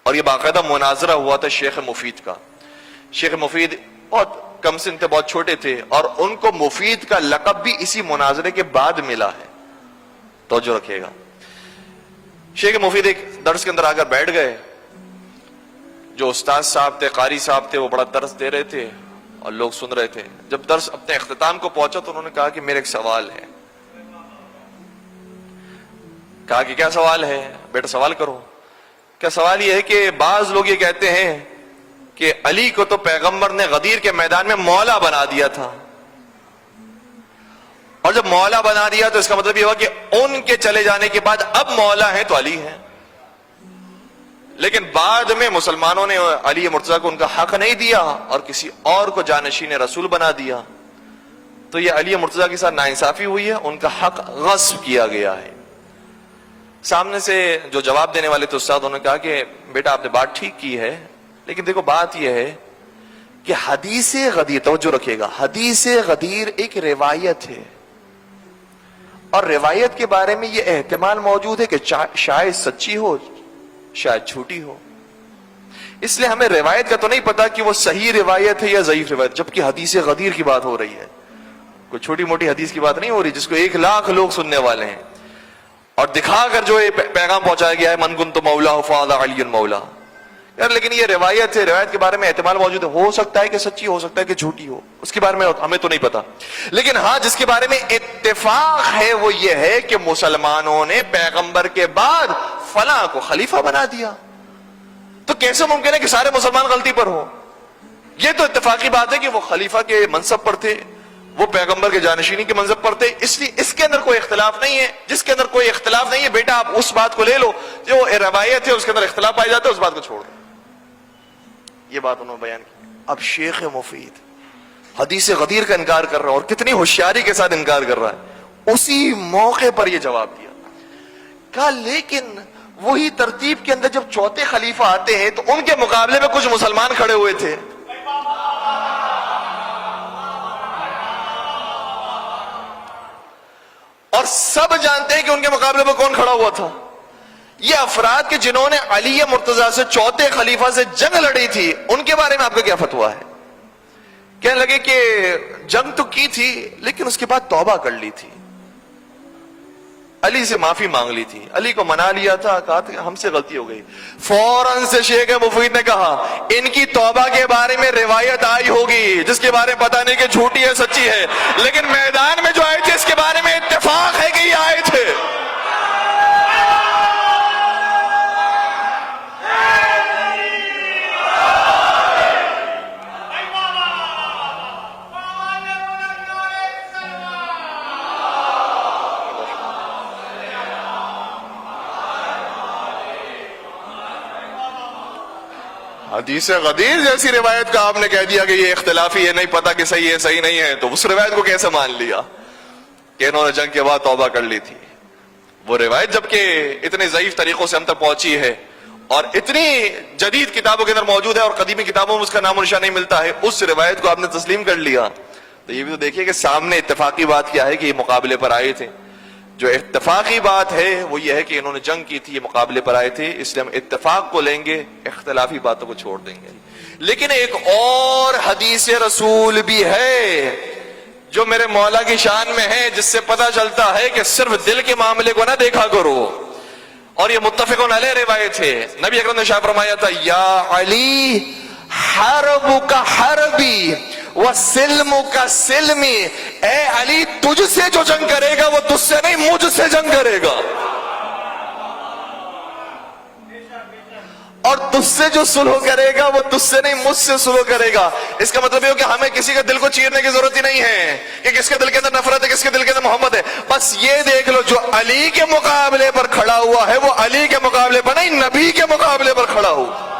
اور یہ باقاعدہ مناظرہ ہوا تھا شیخ مفید کا. شیخ مفید بہت کم سن تھے, بہت چھوٹے تھے, اور ان کو مفید کا لقب بھی اسی مناظرے کے بعد ملا ہے. توجہ رکھیے گا. شیخ مفید ایک درس کے اندر آ کر بیٹھ گئے. جو استاد صاحب تھے, قاری صاحب تھے, وہ بڑا درس دے رہے تھے اور لوگ سن رہے تھے. جب درس اپنے اختتام کو پہنچا تو انہوں نے کہا کہ میرے ایک سوال ہے. کہا کہ کیا سوال ہے؟ بیٹا سوال کرو. کیا سوال یہ ہے کہ بعض لوگ یہ کہتے ہیں کہ علی کو تو پیغمبر نے غدیر کے میدان میں مولا بنا دیا تھا, اور جب مولا بنا دیا تو اس کا مطلب یہ ہوا کہ ان کے چلے جانے کے بعد اب مولا ہیں تو علی ہیں, لیکن بعد میں مسلمانوں نے علی مرتضیٰ کو ان کا حق نہیں دیا اور کسی اور کو جانشین رسول بنا دیا, تو یہ علی مرتضیٰ کے ساتھ ناانصافی ہوئی ہے, ان کا حق غصب کیا گیا ہے. سامنے سے جو جواب دینے والے تھے استاد, انہوں نے کہا کہ بیٹا آپ نے بات ٹھیک کی ہے, لیکن دیکھو بات یہ ہے کہ حدیث غدیر, توجہ رکھیے گا, حدیث غدیر ایک روایت ہے, اور روایت کے بارے میں یہ احتمال موجود ہے کہ شاید سچی ہو شاید جھوٹی ہو. اس لیے ہمیں روایت کا تو نہیں پتا کہ وہ صحیح روایت ہے یا ضعیف روایت, جبکہ حدیث غدیر کی بات ہو رہی ہے. کوئی چھوٹی موٹی حدیث کی بات نہیں ہو رہی جس کو 1,00,000 لوگ سننے والے ہیں, اور دکھا کر جو پیغام پہنچایا گیا ہے من کنت مولا فہذا علی مولا. یار لیکن یہ روایت ہے, روایت کے بارے میں احتمال موجود ہے, ہو سکتا ہے کہ سچی, ہو سکتا ہے کہ جھوٹی ہو, اس کے بارے میں ہمیں تو نہیں پتا. لیکن ہاں جس کے بارے میں اتفاق ہے وہ یہ ہے کہ مسلمانوں نے پیغمبر کے بعد فلاں کو خلیفہ بنا دیا. تو کیسے ممکن ہے کہ سارے مسلمان غلطی پر ہوں؟ یہ تو اتفاقی بات ہے کہ وہ خلیفہ کے منصب پر تھے, وہ پیغمبر کے جانشینی کے منصب پر تھے, اس لیے اس کے اندر کوئی اختلاف نہیں ہے. جس کے اندر کوئی اختلاف نہیں ہے بیٹا آپ اس بات کو لے لو, جو روایت ہے اس کے اندر اختلاف پایا جاتا ہے اس بات کو چھوڑ دو. یہ بات انہوں نے بیان کی. اب شیخ مفید حدیث غدیر کا انکار کر رہا ہے, اور کتنی ہوشیاری کے ساتھ انکار کر رہا ہے. اسی موقع پر یہ جواب دیا. کہا لیکن وہی ترتیب کے اندر جب چوتھے خلیفہ آتے ہیں تو ان کے مقابلے میں کچھ مسلمان کھڑے ہوئے تھے, اور سب جانتے ہیں کہ ان کے مقابلے میں کون کھڑا ہوا تھا. یہ افراد کے جنہوں نے علی مرتضیٰ سے چوتھے خلیفہ سے جنگ لڑی تھی, ان کے بارے میں آپ کا کیا فتویٰ ہے؟ کہنے لگے کہ جنگ تو کی تھی لیکن اس کے بعد توبہ کر لی تھی, علی سے معافی مانگ لی تھی, علی کو منا لیا تھا, کہا تھا ہم سے غلطی ہو گئی. فوراً سے شیخ مفید نے کہا ان کی توبہ کے بارے میں روایت آئی ہوگی جس کے بارے میں پتہ نہیں کہ جھوٹی ہے سچی ہے, لیکن میدان میں جو آئے تھے اس کے بارے میں اتفاق ہے کہ یہ آئے تھے. حدیث غدیر جیسی روایت کا آپ نے کہہ دیا کہ یہ اختلافی ہے, نہیں پتا کہ صحیح ہے صحیح نہیں ہے, تو اس روایت کو کیسے مان لیا کہ انہوں نے جنگ کے بعد توبہ کر لی تھی؟ وہ روایت جبکہ اتنے ضعیف طریقوں سے ہم تک پہنچی ہے اور اتنی جدید کتابوں کے اندر موجود ہے اور قدیمی کتابوں میں اس کا نام و نشان نہیں ملتا ہے, اس روایت کو آپ نے تسلیم کر لیا. تو یہ بھی تو دیکھیے کہ سامنے اتفاقی بات کیا ہے کہ یہ مقابلے پر آئے تھے. جو اتفاقی بات ہے وہ یہ ہے کہ انہوں نے جنگ کی تھی, یہ مقابلے پر آئے تھے, اس لیے ہم اتفاق کو لیں گے, اختلافی باتوں کو چھوڑ دیں گے. لیکن ایک اور حدیث رسول بھی ہے جو میرے مولا کی شان میں ہے, جس سے پتہ چلتا ہے کہ صرف دل کے معاملے کو نہ دیکھا کرو, اور یہ متفقون علیہ روایت ہے. نبی اکرم نے شاہ فرمایا تھا یا علی حرب کا حربی وسلم کا سلمی, اے علی تجھ سے جو جنگ کرے گا وہ تجھ سے نہیں مجھ سے جنگ کرے گا, اور تجھ سے جو سلح کرے گا وہ تجھ سے نہیں مجھ سے سلح کرے گا. اس کا مطلب یہ ہو کہ ہمیں کسی کا دل کو چیرنے کی ضرورت ہی نہیں ہے کہ کس کے دل کے اندر نفرت ہے کس کے دل کے اندر محبت ہے. بس یہ دیکھ لو جو علی کے مقابلے پر کھڑا ہوا ہے وہ علی کے مقابلے پر نہیں نبی کے مقابلے پر کھڑا ہوا.